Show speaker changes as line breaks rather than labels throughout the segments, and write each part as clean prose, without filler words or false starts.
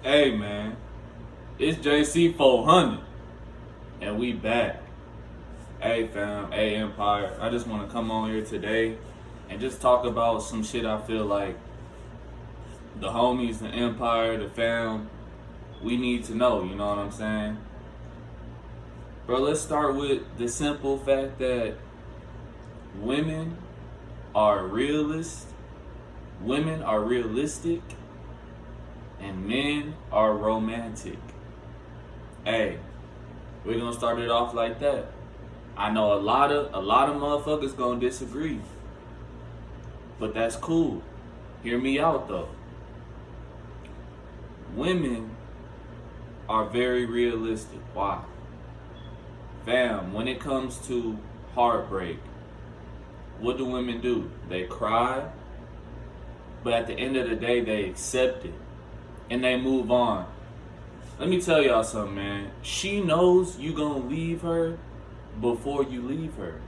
Hey man, it's JC 400 and we back. Hey fam, hey Empire. I just want to come on here today and just talk about some shit I feel like the homies, the Empire, the fam, we need to know, you know what I'm saying? Bro, let's start with the simple fact that women are realist, women are realistic, and men are romantic. Hey, we're gonna start it off like that. I know a lot of motherfuckers gonna disagree, but that's cool. Hear me out though. Women are very realistic. Why? Fam, when it comes to heartbreak, what do women do? They cry, but at the end of the day, they accept it and they move on. Let me tell y'all something, man. She knows you gonna leave her before you leave her.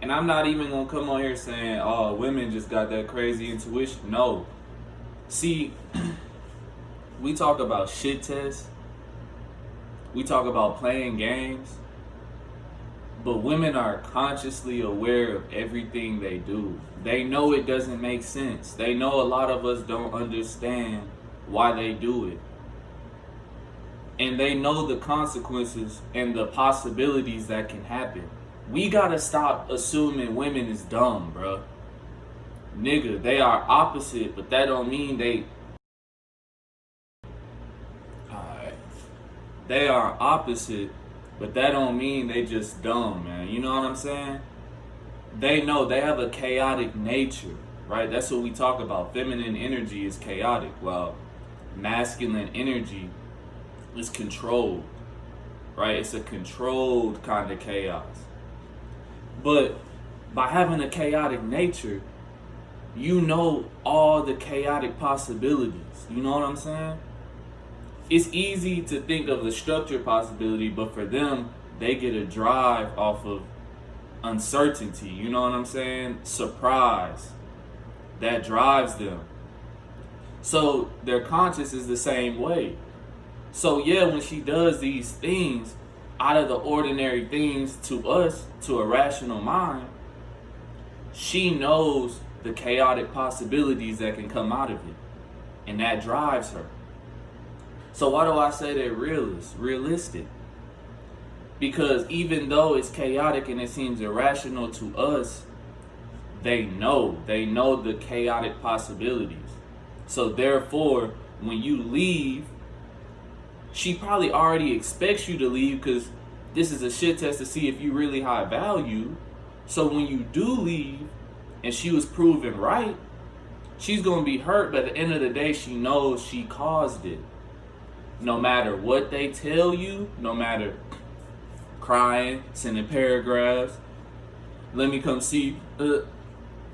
And I'm not even gonna come on here saying, oh, women just got that crazy intuition. No. See, we talk about shit tests. We talk about playing games. But women are consciously aware of everything they do. They know it doesn't make sense. They know a lot of us don't understand why they do it. And they know the consequences and the possibilities that can happen. We gotta stop assuming women is dumb, bro. Nigga, they are opposite, but that don't mean they... Alright. They are opposite, but that don't mean they just dumb, man. You know what I'm saying? They know they have a chaotic nature, right? That's what we talk about. Feminine energy is chaotic, while masculine energy is controlled, right? It's a controlled kind of chaos. But by having a chaotic nature, you know all the chaotic possibilities. You know what I'm saying? It's easy to think of the structured possibility, but for them, they get a drive off of uncertainty. You know what I'm saying? Surprise. That drives them. So their conscience is the same way. So yeah, when she does these things, out of the ordinary things to us, to a rational mind, she knows the chaotic possibilities that can come out of it. And that drives her. So why do I say they're realistic? Because even though it's chaotic and it seems irrational to us, they know the chaotic possibilities. So therefore, when you leave, she probably already expects you to leave because this is a shit test to see if you really high value. So when you do leave and she was proven right, she's going to be hurt, but at the end of the day, she knows she caused it. No matter what they tell you, no matter crying, sending paragraphs, let me come see you.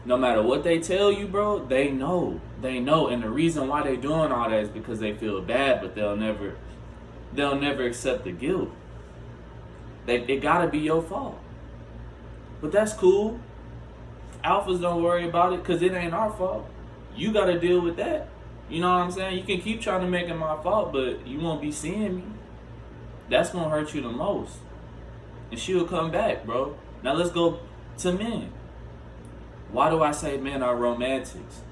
No matter what they tell you, bro, they know. They know. And the reason why they doing all that is because they feel bad, but they'll never accept the guilt. It gotta be your fault. But that's cool. Alphas don't worry about it because it ain't our fault. You gotta deal with that. You know what I'm saying? You can keep trying to make it my fault, but you won't be seeing me. That's gonna hurt you the most. And she'll come back, bro. Now let's go to men. Why do I say men are romantics?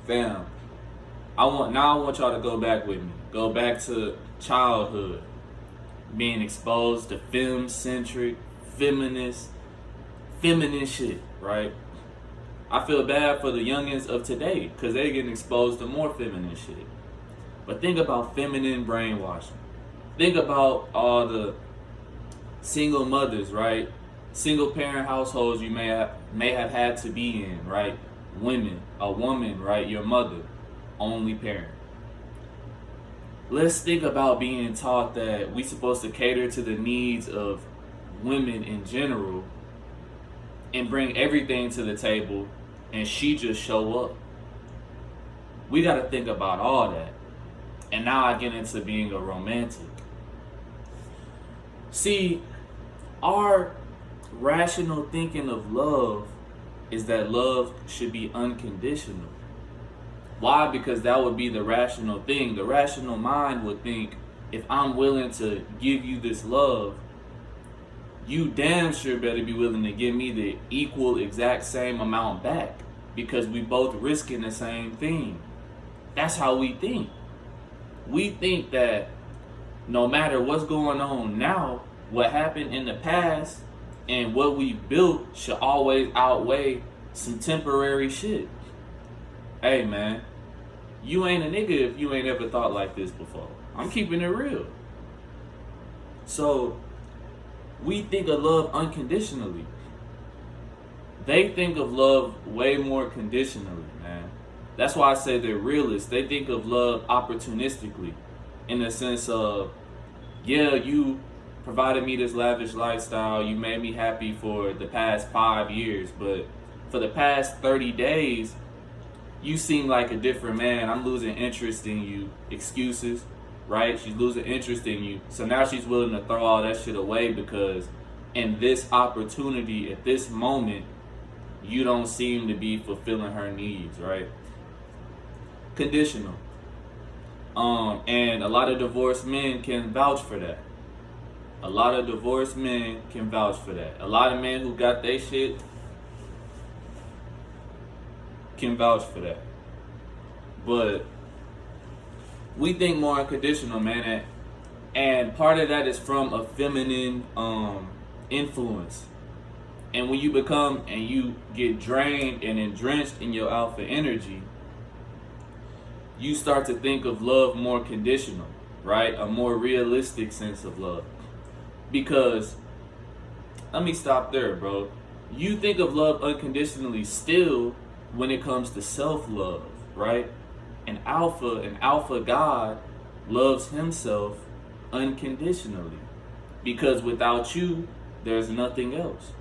Fam, I want y'all to go back with me. Go back to childhood. Being exposed to film-centric, feminine shit, right? I feel bad for the youngins of today because they're getting exposed to more feminine shit. But think about feminine brainwashing. Think about all the single mothers, right? Single parent households you may have had to be in, right? A woman, right? Your mother, only parent. Let's think about being taught that we're supposed to cater to the needs of women in general and bring everything to the table, and she just show up. We got to think about all that. And now I get into being a romantic. See, our rational thinking of love is that love should be unconditional. Why? Because that would be the rational thing. The rational mind would think, if I'm willing to give you this love, you damn sure better be willing to give me the equal exact same amount back, because we both risking the same thing. That's how we think. We think that no matter what's going on now, what happened in the past and what we built should always outweigh some temporary shit. Hey man, you ain't a nigga if you ain't ever thought like this before. I'm keeping it real. So we think of love unconditionally. They think of love way more conditionally, man. That's why I say they're realists. They think of love opportunistically, in the sense of, yeah, you provided me this lavish lifestyle, you made me happy for the past 5 years, but for the past 30 days, you seem like a different man. I'm losing interest in you. Excuses, right? She's losing interest in you. So now she's willing to throw all that shit away because in this opportunity, at this moment, you don't seem to be fulfilling her needs, right? Conditional. And a lot of divorced men can vouch for that. A lot of divorced men can vouch for that. A lot of men who got their shit can vouch for that. But we think more unconditional, man. And part of that is from a feminine influence. And when you become and you get drained and drenched in your alpha energy, you start to think of love more conditional, right? A more realistic sense of love. Because, let me stop there, bro. You think of love unconditionally still when it comes to self-love, right? An alpha God loves himself unconditionally. Because without you, there's nothing else.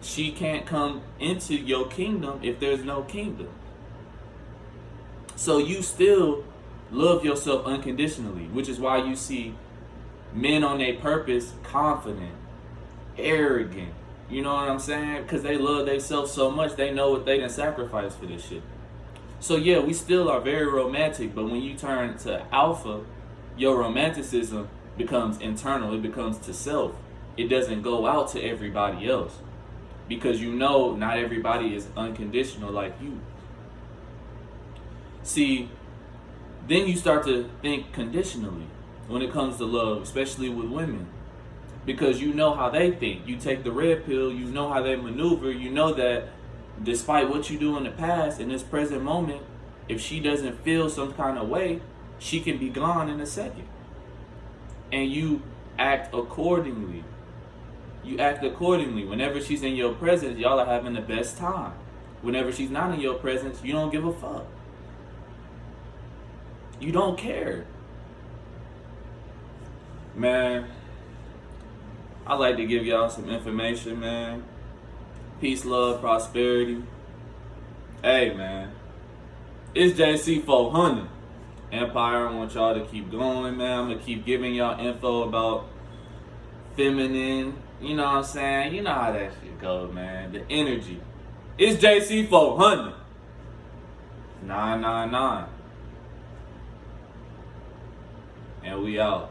She can't come into your kingdom if there's no kingdom. So you still love yourself unconditionally, which is why you see men on their purpose confident, arrogant. You know what I'm saying? Because they love themselves so much, they know what they done sacrificed for this shit. So yeah, we still are very romantic, but when you turn to alpha, your romanticism becomes internal. It becomes to self. It doesn't go out to everybody else. Because you know not everybody is unconditional like you. See, then you start to think conditionally when it comes to love, especially with women. Because you know how they think. You take the red pill, you know how they maneuver, you know that despite what you do in the past, in this present moment, if she doesn't feel some kind of way, she can be gone in a second. And you act accordingly. You act accordingly. Whenever she's in your presence, y'all are having the best time. Whenever she's not in your presence, you don't give a fuck. You don't care. Man, I like to give y'all some information, man. Peace, love, prosperity. Hey, man. It's JC 400. Empire, I want y'all to keep going, man. I'm going to keep giving y'all info about feminine. You know what I'm saying? You know how that shit goes, man. The energy. It's JC 400. 999. And we out.